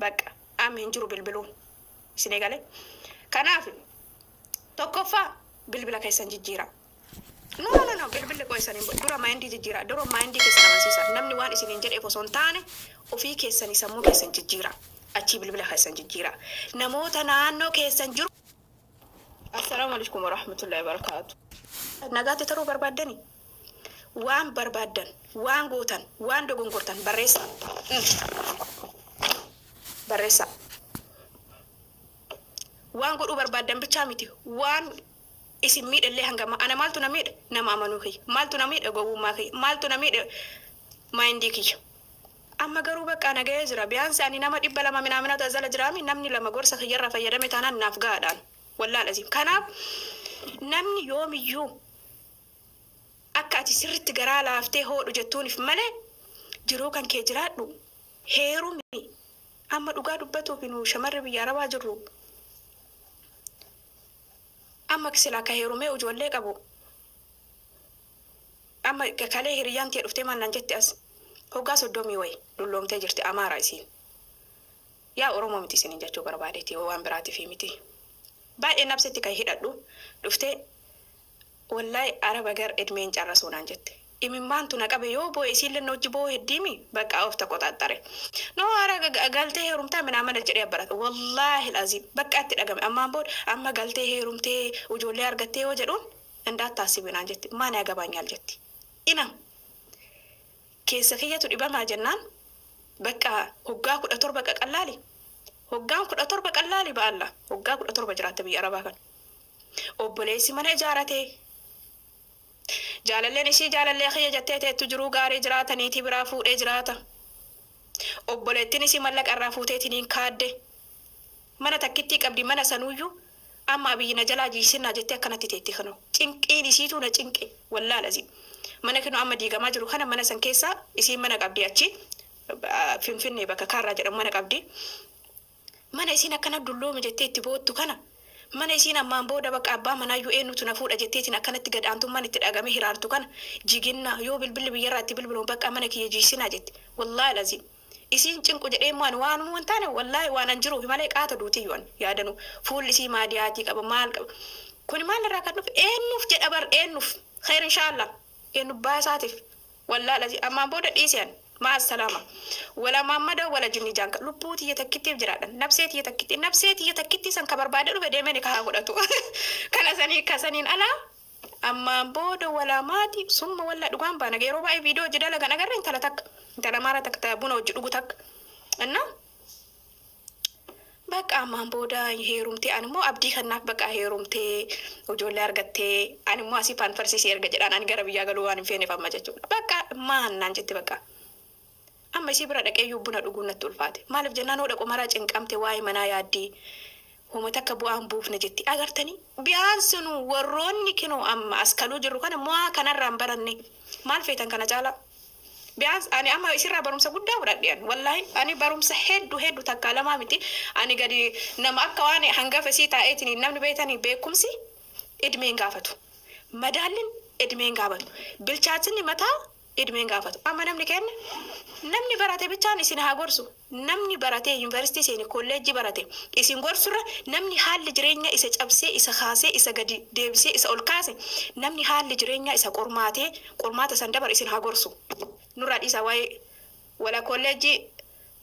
bakka amma hin jiru bilbiluun isin eegale kanaaf tokkoffaa bilbila keessan jijjiira. No bilbilli qoysaniin dura maayindii jijjiira. Dura maayindii keessan amansiisa. Namni waan isiniin jedheef osoo hin taane ofii keessanii sammuu keessan jijjiira. Achii bilbila keessan jijjiira. Namoota naannoo keessan jiru. Assalaamu alaikum warahmatullahi wabarakatuh. Nagaatti taruu barbaaddani waan barbaaddan waan gootan waan dogongortan barreessa. Barreessa. Waan godhuu barbaaddan bichaa miti waan isin miidhallee hangama ana maaltu na miidha nama amanuu kiyya maaltu na miidha gowwummaa kiyya maaltu na miidha maayindii kiyya. Amma garuu bakka nagahee jira biyaansi ani nama 200 minaaminatu azala jiraami namni 2 gorsa kiyyarraa fayyadame taanaan naaf gaadhaan wallaahi lazim. Kanaaf namni yoomiyyuu akka ati sirritti garaa laaftee hoodhu jettuunif malee jiruu kan kee jiraadhu heerumi amma dhugaa dubbatuuf nu shamarri biyya arabaa jirru amma kisila ka heerumee ijoollee qabu amma kalee hiriyyaan tee dhuftee mannan jetti as hoggaa 30 wayi dulloomtee jirti amaara isiin yaa oromoo miti isin jechuu barbaadeeti waan biraatiif miti baay'ee nabsetti kan hidhadhu dhuftee wallahi araba gar edmeen carrasuunaan jette imimmaan tuna qabe yoo boo isiin lenno hojii boo heddiimi bakka of takko xaxxare no ara galtee heerumtaa minaa jedhee barata wallahi alazim bakka itti dhagame ammaan booda amma galtee heerumtee ijoollee argattee yoo jedhuun indaat taasibinaan jetti maana agabaanyaal jetti ina keessa kiyyatu dhibamaa jennaan bakka hoggaa 17 qaqallaali hoggaan 17 qallaali baalla hoggaa 17 jiraatte biyya arabaa kan obboleessi mana ijaaratee jaalalleen ishii jaalallee kiyya jettee teettu jiruu gaarii jiraataniiti biraa fuudhee jiraata. Obboleettiin ishii mallaqa irraa fuuteetiniin kaadde mana takkittii qabdi mana sanuyyuu amma biyyina jalaa jiisinaa jettee akkanatti teetti kanoo cinqiin isiitu na cinqe wallaahi lazim. Mana kinu amma diigamaa jiru kana mana san keessaa isiin mana qabdi achi Finfinnee bakka Kaarraa jedhamu mana qabdi. Mana isiin akkana dulloome jettee itti boottu kana mana isiin ammaan booda bakka abbaa manaayyuu eenyutu na fuudha jetteetiin akkanatti gadaantummaan itti dhagame hiraartu kana jiginna yoo bilbilli biyyarraa itti bilbiluun bakka mana kiyya jiisinaa jette wallaahi lazim. Isiin cinqu jedhee waan taane wallaahi waan an jiruuf malee qaata duutiyyuun yaadanu fuulli isii maadiyaatii qaba maal qaba kun maal irraa kan dhufe eenyuuf jedha bar eenyuuf khair inshallah eenyu baasaatiif wallaahi lazim ammaan booda dhiiseen ما السلامة ولا محمد ولا جني جانك لبوتي يتكتي بجرادن نفسيتي يتكتي سن كبر بعد بدي منك هاغدتو كان سني كسنين الا اما بود ولا ماتي ثم ولا دغان بانا غيرو باي فيديو جدال غنا غرين تلاتك انت مارا تكتابونو جدغتك ان بقى اما بودا هيرومتي انمو ابدي خناك بقى هيرومتي وجولي ارغتي انمو اسي فان فرسي سيرغ جدان ان غرب ياغلو ان فيني فما جچو بقى ما نانجتي بقى amma si bira dhaqee yubbuna dhuguunatti ulfaate maaliif jennaan oo dhaqo maraa cinqamte waa'ee manaa yaaddii humata akka bu'aan buufne jetti agartanii biyaansinu warroonni kinoo amma askaluu jirru kana mo'aa kanarraan baranne maal feetan kana caala biyaans ani amma isirraa barumsa guddaa fudhadheen wallaahi ani barumsa hedduu takka lamaa miti ani gadi nama akka waan hangafa sii taa'eetiin namni beetanii beekumsi idmeen gaafatu madaalin idmeen gaafatu bilchaatinni mataa idmeen gaafatu amma namni kenna namni barate bichaan isin haa gorsu namni barate university seeni kolleejji barate isin gorsurra namni haalli jireenya isa cabsee isa kaasee isa gadi deebisee isa ol kaase namni haalli jireenya isa qormaata san dabar isin haa gorsu nurraa dhiisa waa'ee wala kolleejji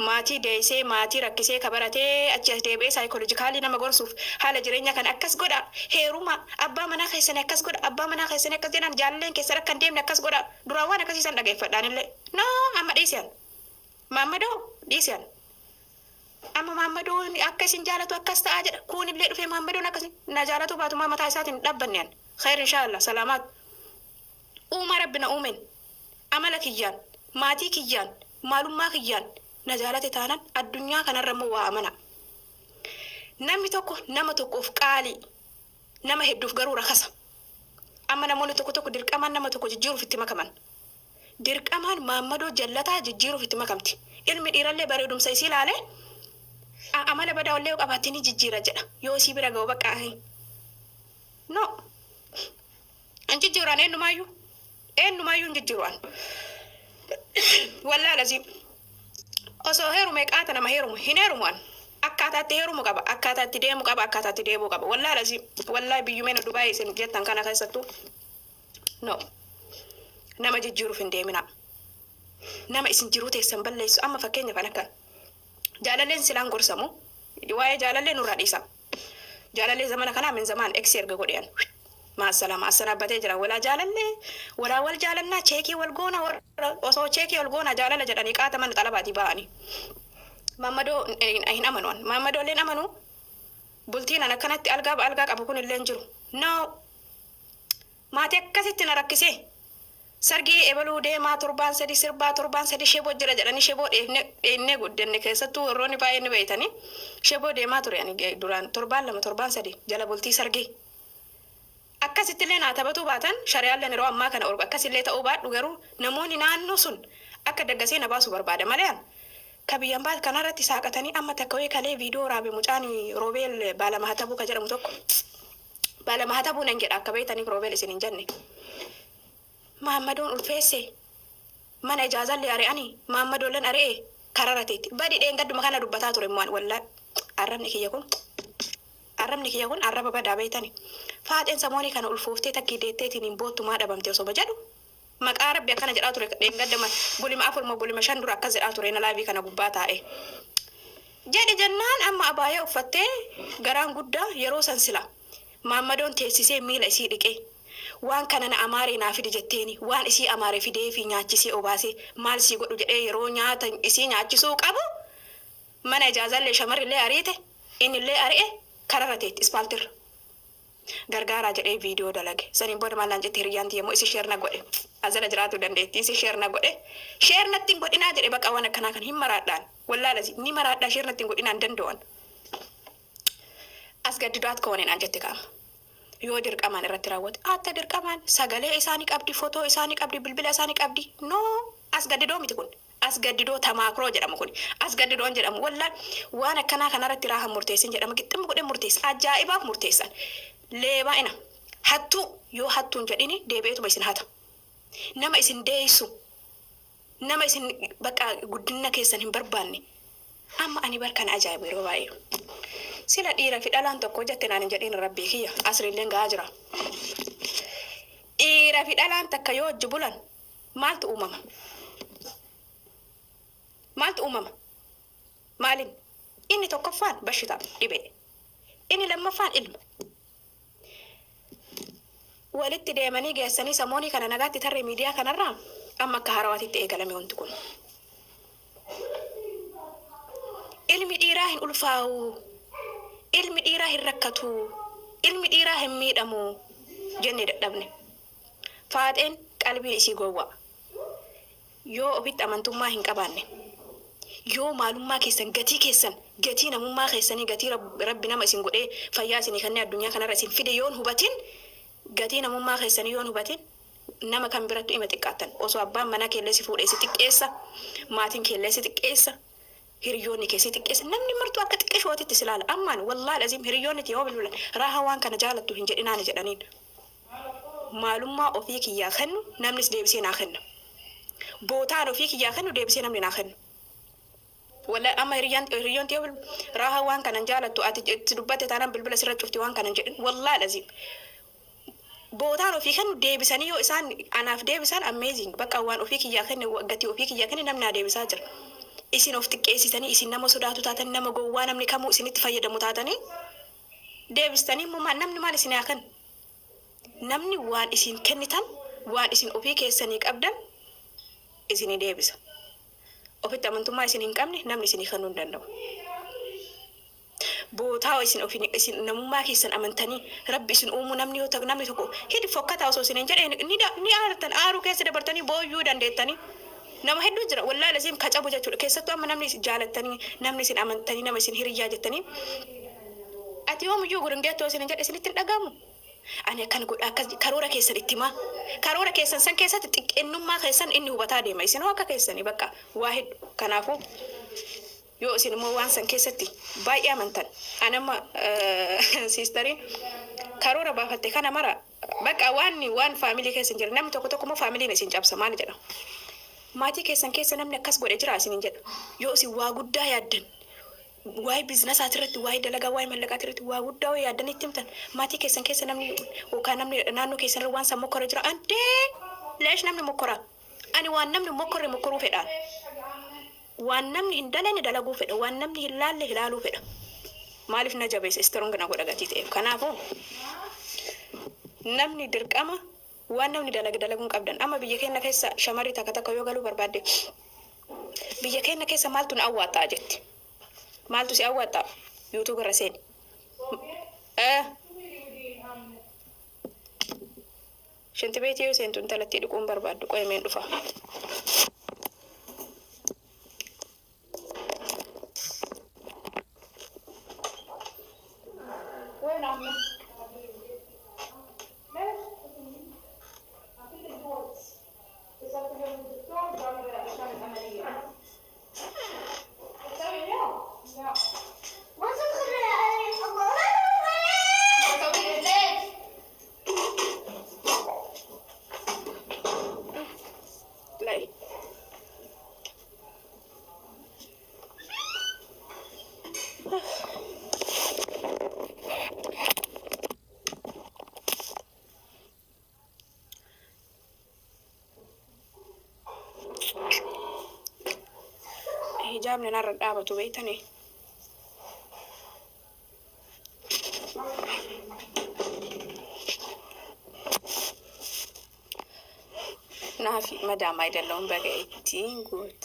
maatii deesee maatii rakkisee kabaratee achi as deebi'ee saayikoolojikaalii nama gorsuuf haala jireenya kan akkas godha heeruma abbaa manaa keessanii akkas godha abbaa manaa keessanii akkas jedhan jaalalleen keessa akka hin deemne akkas godha duraa waan akkasiisan dhageeffadhaanillee no amma dhiisiyan maammadoo dhiisiyan amma maammadoo akka isin jaalatu akkas ta'a jedha kuunillee dhufee maammadoon akkasi na jaalatu baatumaa mataa isaatiin dhabbanneen khayr inshallah salaamaat uuma rabbina uumen amala kiyyaan maatii kiyyaan maalummaa kiyyaan najaalate taanan addunyaa kanarra immoo waa amana namni tokko nama tokkoof qaalii nama hedduuf garuu rakasa amma namoonni tokko dirqamaan nama tokko jijjiiruuf itti makaman dirqamaan maammadoo jallataa jijjiiruuf itti makamti ilmi dhiirallee bareedumsa isii ilaalee amala badaa wallee qabaatanii jijjiira jedha yoo isii bira ga'u bakka no an jijjiiraan eenyumaayyuu hin jijjiiraan wallaahi lazim osoo heerume qaata nama heerumu hin heerumuan akkaataatti heerumu qaba akkaataatti deemu qaba akkaataatti deebuu qaba wallaahi biyyumeen Dubaay isin jettan kana keessattuu no nama jijjiiruuf hin deemina nama isin jiruu teessan balleessu amma fakkeenya kan akka jaalalleen silaan gorsamu waa'ee jaalallee nurraa dhiisa jaalallee zamana kanaa min zamaan eksi erga godhean maasalama asanabatee jira wala jaalallee wala wal jaalannaa cheekii wal goona osoo cheekii wal goona jaalala jedhanii qaataman xalabaati ba'anii Mamadoo hin amanuan Mamadoo leen amanu bultiin ana kanatti algaa qabu kun illee jiru no maatii akkasitti na rakkisee sargii ebaluu deemaa torbaan sadi sirbaa torbaan sadi sheboo jira jedhanii sheboo dheennee guddenne keessattuu warroonni baay'ee ni beeytanii sheboo deemaa ture ani duraan torbaan lama torbaan sadi jala bultii sargii akkasitti illee naa taphatuu baatan shari'aalleen yeroo ammaa kana orgu akkasillee ta'uu baadhu garuu namoonni naannoo sun akka daggasee na baasu barbaada malee kabiyyaan baat kanarratti saaqatanii amma takka wayii kalee viidiyoo raabe mucaan roobeel baalama hatabuu ka jedhamu tokko baalama hatabuu nan jedha akka beeytanii roobeel isin hin jenne Mahammadoon ulfeesse mana ijaazallee ari'anii Mahammadoolleen ari'ee kararateetti badi dheengadduma kana dubbataa ture immoo wallaa arrabni kiyya kun arraba badaa beeytanii faaxeen samoonii kana ulfooftee takkii deetteetiin hin boottumaa dhabamte osoo jedhu maqaa rabbi akkana jedhaa ture dheengaddama bulima afurma bulima shan dura akkas jedhaa ture na laabii kana gubbaa taa'e jedhi jennaan amma abaayee uffattee garaan guddaa yeroo san sila Mahammadoon teessisee miila isii dhiqee waan kana na amaaree naa fidi jetteeni waan isii amaaree fidee fi nyaachisee obaasee maal sii godhu jedhee yeroo nyaata isii nyaachisuu qabu mana ijaazallee shamarrillee ariite innillee ari'e kararateetti ispaaltirra gargaaraa jedhee viidiyoo dalage saniin booda maallaan jettee hiriyyaan tiyya moo isi sheerna godhe azala jiraatu dandeetti isi sheerna godhe sheernatti hin godhinaa jedhe bakka waan akkanaa kan hin maraadhaan wallaalasi ni maraadhaa sheernatti hin godhinaan danda'an as gaddidaat kooneen an jette qaama yoo dirqamaan irratti raawwate atta dirqamaan sagalee isaanii qabdi footoo isaanii qabdi bilbila isaanii qabdi no as gaddidoo miti kun as gaddidoo tamaakroo jedhamu kun as gaddidoon jedhamu wallaan waan akkanaa kanarratti raahan murteessin jedhama gixxim godhe murteessa ajaa'ibaaf murteessan leebaa ina hattuu yoo hattuun jedhini deebi'eetuma isin hata nama isin deeysu nama isin bakka guddina keessan hin barbaanne amma ani barkana ajaa'ibu yeroo baay'ee sila dhiira fi dhalaan tokko jette naan hin jedhin rabbii kiyya asriilleen gahaa jira dhiira fi dhalaan takka yoo wajji bulan maaltu uumama maalin inni tokkoffaan bashitaaf dhibee inni lammaffaan ilma walitti deemanii geessanii samoonii kana nagaatti tarree miidiyaa kanarraa amma akka harawaatitti eegalame wanti kun ilmi dhiiraa hin ulfaa'u ilmi dhiiraa hin rakkatu ilmi dhiiraa hin miidhamu jenne dadhabne faaxeen qalbiin isii gowwaa yoo ofitti amantummaa hin qabaanne yoo maalummaa keessan gatii namummaa keessanii gatii rabbi nama isin godhee fayyaa isinii kanneen addunyaa kanarra isin fide yoon hubatin gatii namummaa keessanii yoon hubatin nama kan birattu ima xiqqaattan osoo abbaan mana keelleesi fuudhee si xiqqeessa maatiin keelleesi xiqqeessa hiriyoonni keessi xiqqeessa namni martuu akka xiqqeeshootitti silaala ammaan wallaahi lazim hiriyoonni yoo bilbilan raaha waan kana jaalattu hin jedhinaani jedhaniin maalummaa ofii kiyyaa kennu namnis deebisee naa kenna bootaan ofii kiyyaa kennu deebisee namni naa kennu wala amma hiriyoon yoo raaha waan kana jaalattu ati itti dubbatte taanaan bilbila sirra cufti waan kana jedhin wallaahi lazim bootaan ofii kennu deebisanii yoo isaan anaaf deebisan amazing bakka waan ofii kiyyaa kennu gatii ofii kiyyaa kennu namni deebisaa jira isin of xiqqeessitanii isin nama sodaatu taatanii nama gowwaa namni kamuu isinitti fayyadamu taatanii deebistanii immoo namni maal isin yaakan namni waan isin kennitan waan isin ofii keessanii qabdan isinii deebisa ofitti amantummaa isin hin qabne namni isinii kennuu hin danda'u bootaa isin namummaa keessan amantanii rabbi isin uumuu namni yoo ta'u namni tokko hidi fokkataa osoo isin hin jedheen ni aartan aaruu keessa dabartanii booyyuu dandeettanii nama hedduu jira wallaahi lazim kacabu jechuudha keessattuu amma namni isin jaalattanii namni isin amantanii nama isin hiriyyaa jettanii ati yoomuyyuu gurungeettoo isin hin jedhe isinitti hin dhagahamu ani akkan godha akkas karoora keessan itti himaa karoora keessan san keessatti xiqqeennummaa keessan inni hubataa deema isin akka keessanii bakka waa hedduu kanaafuu yoo isin immoo waan san keessatti baay'ee amantan anamma siistariin karoora baafatte kana mara bakka waan faamilii keessan jira namni tokko immoo faamiliin isin cabsa maal jedha maatii keessan keessa namni akkas godhe jira isinin jedha. Yoo isin waa guddaa yaaddan waa'ee biizinasaatii irratti waa'ee dalagaa waa'ee mallaqaatii irratti waa guddaa waa'ee yaaddan itti himtan maatii keessan keessa namni yookaan namni naannoo keessan irra waan san mokkora jira andee leesh namni mokkora ani waan namni mokkorre mokkoruu fedhaan waan namni hin dalane dalaguu fedha waan namni hin laalle ilaaluu fedha maaliif na jabeessa istaroon gana godha gatii ta'eef kanaafuu namni dirqama waan namni dalaguun qabdan amma biyya keenya keessa shamarri takka yoo galuu barbaadde biyya keenya keessa maaltu na awwaataa jetti maaltu si awwaataa yuutuub irra seeni shanti beetii yoo seentu intalatti dhiquun barbaaddu qo'emeen dhufa hijaabni narra dhaabatu beeytanii naafi madaama አይደለሁም በገይቲ ጉት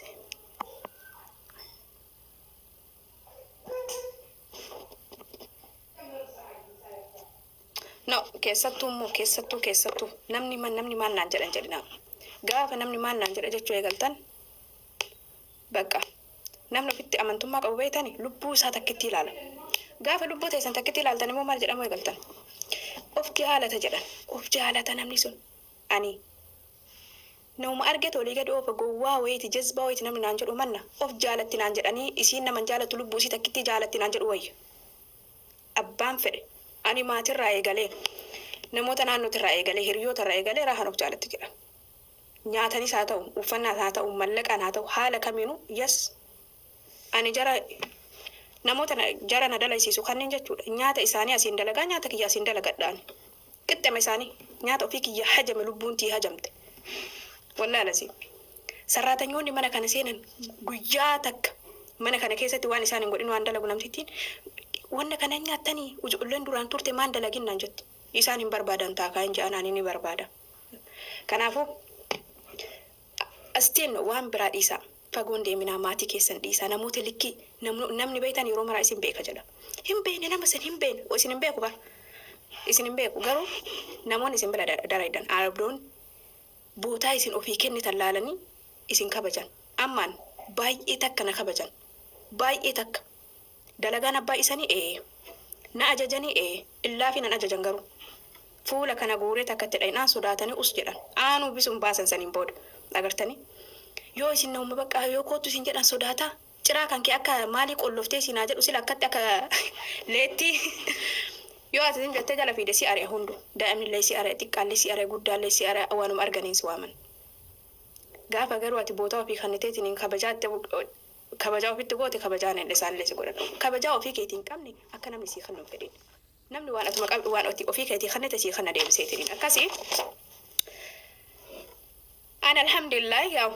no keessattuu namni maan naan jedhan jedhina gaafa namni maan naan jedha jechuu eegaltan bakka namni ofitti amantummaa qabu beeytani lubbuu isaa takkitti ilaala gaafa lubbuu teessan takkitti ilaaltan immoo maal jedhamu eegaltan of jaalata jedhan of jaalata namni sun ani nama argate olii gadi oofa gowwaa wayiiti jazbaa wayiiti namni naan jedhu manna of jaalatti naan jedhanii isiin naman jaalatu lubbuu isii takkitti jaalatti naan jedhu wayya abbaan fedhe ani maatirraa eegalee namoota naannootirraa eegalee hiriyoota eegalee raahan of jaalatti jedha nyaatanis haa ta'u uffannaas haa ta'u mallaqaan haa ta'u haala kamiinuu yes ani namoota jara na dalaysiisu kanneen jechuudha nyaata isaanii asiin dalagaa nyaata kiyya asiin dalagadhaan qixxama isaanii nyaata ofii kiyya hajame lubbuun tii hajamte wallaalasi sarraatanyoonni mana kana seenan guyyaa takka mana kana keessatti waan isaan hin godhin waan dalagu namtittiin wanna kana nyaatanii ijoolleen duraan turte maan dalaginnaan jetti isaan hin barbaadan taakaa hin ja'an ani ni barbaada kanaafuu asteen waan biraa dhiisaa fagoon deeminaa maatii keessan dhiisaa namoota likkii namni beeytan yeroo maraa isin beeka jedha hin beekne nama isin hin beekne isin hin beeku bara isin hin beeku garuu namoonni isin bira daraydan arabdoon bootaa isin ofii kennitan laalanii isin kabajan ammaan baay'ee takka na kabajan baay'ee takka dalagaan abbaa isanii na ajajanii illaa fi nan ajajan garuu fuula kana guuree takkatti dhaynaan sodaatanii us jedhan aanuu bisuun baasan saniin booda agartanii yoo isin nama bakka yoo kootu isin jedhan sodaata ciraa kan kee akka maalii qolloftee isinaa jedhu sila akkatti akka leetti yoo ati isin jettee jala fiide si ari'a hundu daa'imnillee si ari'a xiqqaallee si ari'a guddaallee si ari'a waanuma arganiin si waaman gaafa garuu ati bootaa ofii kanniteetiin kabajaa ofitti goote kabajaan illee isaallee si godhan kabajaa ofii keetiin qabne akka namni sii kan fedhin namni waan atuma qabdu waan ofii keetii kannite sii kana deebiseetiin akkasii an alhamdulillah yaa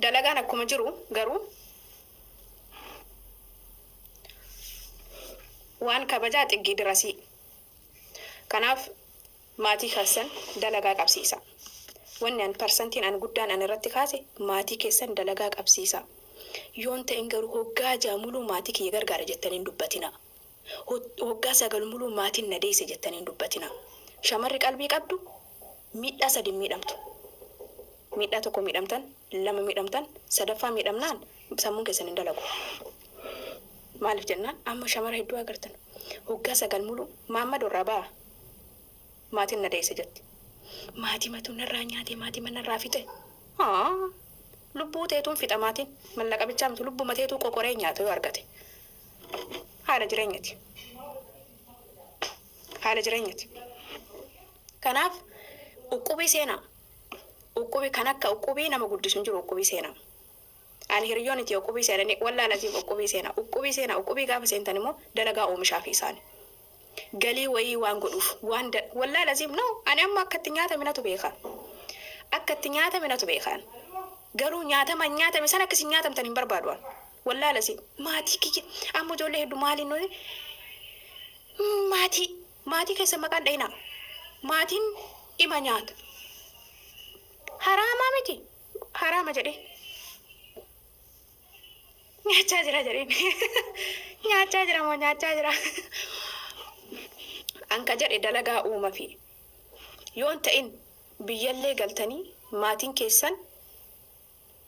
dalagaan akkuma jiru garuu waan kabajaa xiqqii dirasii kanaaf maatii keessan dalagaa qabsiisa wanni an parsantiin an guddaan an irratti kaase maatii keessan dalagaa qabsiisa yoon ta'in garuu hoggaa jaamuluu maatii kiyya gargaara jettaniin dubbatina hoggaa sagal muluu maatiin na deesse jettaniin dubbatina shamarri qalbii qabdu miidhaa sadin miidhamtu miidhaa tokko miidhamtan lama miidhamtan sadaffaa miidhamnaan sammuun keessan hin dalagu maaliif jennaan amma shamara hedduu agartan hoggaa sagal muluu maamma dorraa ba'a maatiin na deesse jetti maatii matuun narraa nyaate maatii manarraa fixe lubbuu teetuun fixa maatiin mallaqa bichaa miti lubbuu mateetuu qoqoree nyaata yoo argate haala jireenyati kanaaf uqubii seenaa Uqubi kan akka uqubii nama guddisu hin jiru uqubii seenaa. Ani hiriyoon itti uqubii seenanii wallaa lasiif uqubii seenaa. Uqubii gaafa seentan immoo dalagaa oomishaa fi isaani. Galii wayii waan godhuuf waan wallaa lasiif no ani amma akkatti nyaatamnatu beeka. Akkatti nyaatamnatu beekan. Garuu nyaatame sana akkasi nyaatamtan hin barbaadu. Wallaa lasiif maatii kiyya amma ijoollee hedduu maaliin nuyi maatii keessa maqaan dhayina. Maatiin ima nyaata. Haraama miti. Haraama jedhee. Nyaachaa jira jedheen. Nyaachaa jira moo nyaachaa jira. Anka jedhe dalagaa uuma fi yoon ta'in biyyallee galtanii maatiin keessan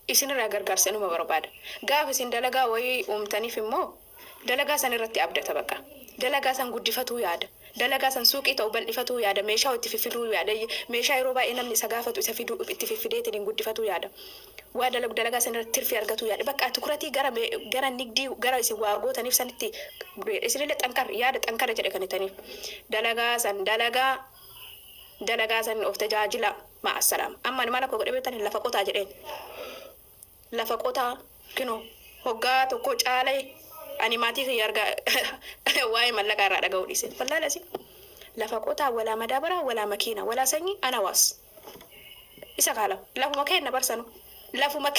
isinirraa gargaarsa numa barbaada. Gaafa isin dalagaa wayii uumtaniif immoo dalagaa san irratti abdata bakka. Dalagaa san guddifatuu yaada. Dalagaa san suuqii ta'u bal'ifatuu yaada. Meeshaa itti fiffiduu yaada. Meeshaa yeroo baay'ee namni isa gaafatu isa fiduu itti fiffideetiin guddifatuu yaada. Waa dalagaa san irratti tirfii argatuu yaada. Bakka tukuratii gara nigdii gara isin waa gootaniif sanitti isinillee yaada xankara jedhe kanitaniif. Dalagaa san of tajaajila ma'assalaam. Amma mana koo godhe beektanii lafa qotaa jedheen. Lafa qotaa kinoo hoggaa tokko caalee ani maatii kiyya argaa waa'ee mallaqaa irraa dhaga'uu dhiise. Wallaalasi lafa qotaa walaa madaabara walaa makiina walaa sanyii ana waas. Isa kaala lafuma kenna barsanu. Lafuma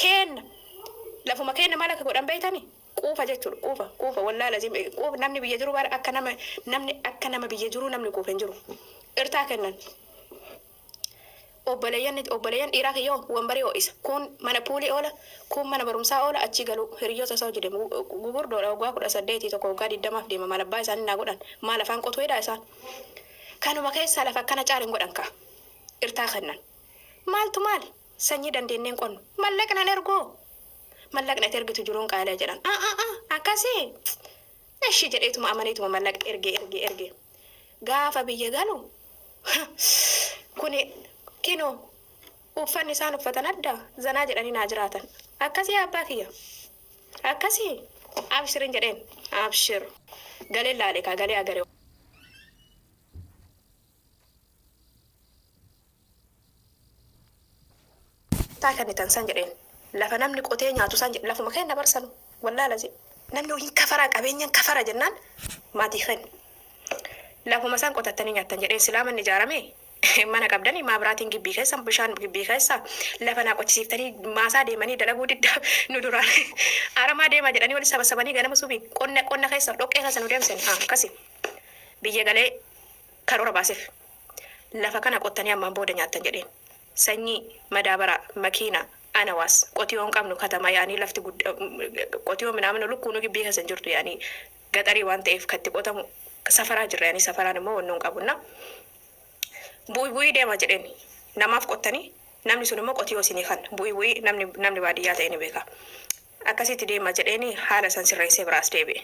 kenna maal akka godhan beektanii? Quufa jechuudha. Quufa wallaalasi quufa namni biyya jiru bara akka nama biyya jiru namni quufa hin jiru. Irtaa kennan. Obboleeyyan dhiiraa kiyyoo wambarii ho'isa. Kun mana puulii oola, kun mana barumsaa oola achi galu hiriyoota isaa hojii deemu. Gugurdoodha waggaa 18 tokko waggaa 20 deema maal abbaa isaanii naa godhan maal afaan qotuu hidhaa isaan. Kanuma keessaa lafa akkana caaliin godhan kaa. Irtaa kennan. Maaltu maal? Sanyii dandeenneen qonnu. Mallaqnaan ergoo. Mallaqna itti ergitu jiruun qaalee jedhan. Akkasii. Eshi jedheetuma amaneetuma mallaqa ergee. Gaafa biyya galu. Kuni kinoo uffanni isaan uffatan adda zanaa jedhanii naa jiraatan. Akkasii abbaa kiyya. Akkasii. Abshirin jedheen. Abshir. Galee laalee kaa galee agaree. Taakanitan san jedheen. Lafa namni qotee nyaatu san jedhe lafuma kenna barsanu. Wallaalasi. Namni hojiin kafaraa qabeenyaan kafara jennaan maatii kenna. Lafuma san qotattanii nyaattan jedheen silaaman ijaarame. Mana qabdanii maabiraatiin gibbii keessa bishaan gibbii keessa lafa naa qochisiiftanii maasaa deemanii dalaguu diddaa nu duraan aramaa deemaa jedhanii walitti sabasabanii ganama subii qonna keessa dhoqqee keessa nu deemsan akkasi biyya galee karoora baaseef lafa kana qottanii ammaan booda nyaattan jedheen sanyii madaabara makiina anawaas qotiyoon qabnu katama yaanii lafti qotiyoo midhaan lukkuun gibbii keessa jirtu yaanii gaxarii waan ta'eef katti qotamu safaraa jirra yaanii safaraan immoo wannoon qabunna. Bu'ii deema jedheen namaaf qottanii namni sun immoo qotiyoo isinii kan bu'ii namni baadiyyaa ta'e ni beeka. Akkasitti deema jedheeni haala san sirreessee biraas deebi'e.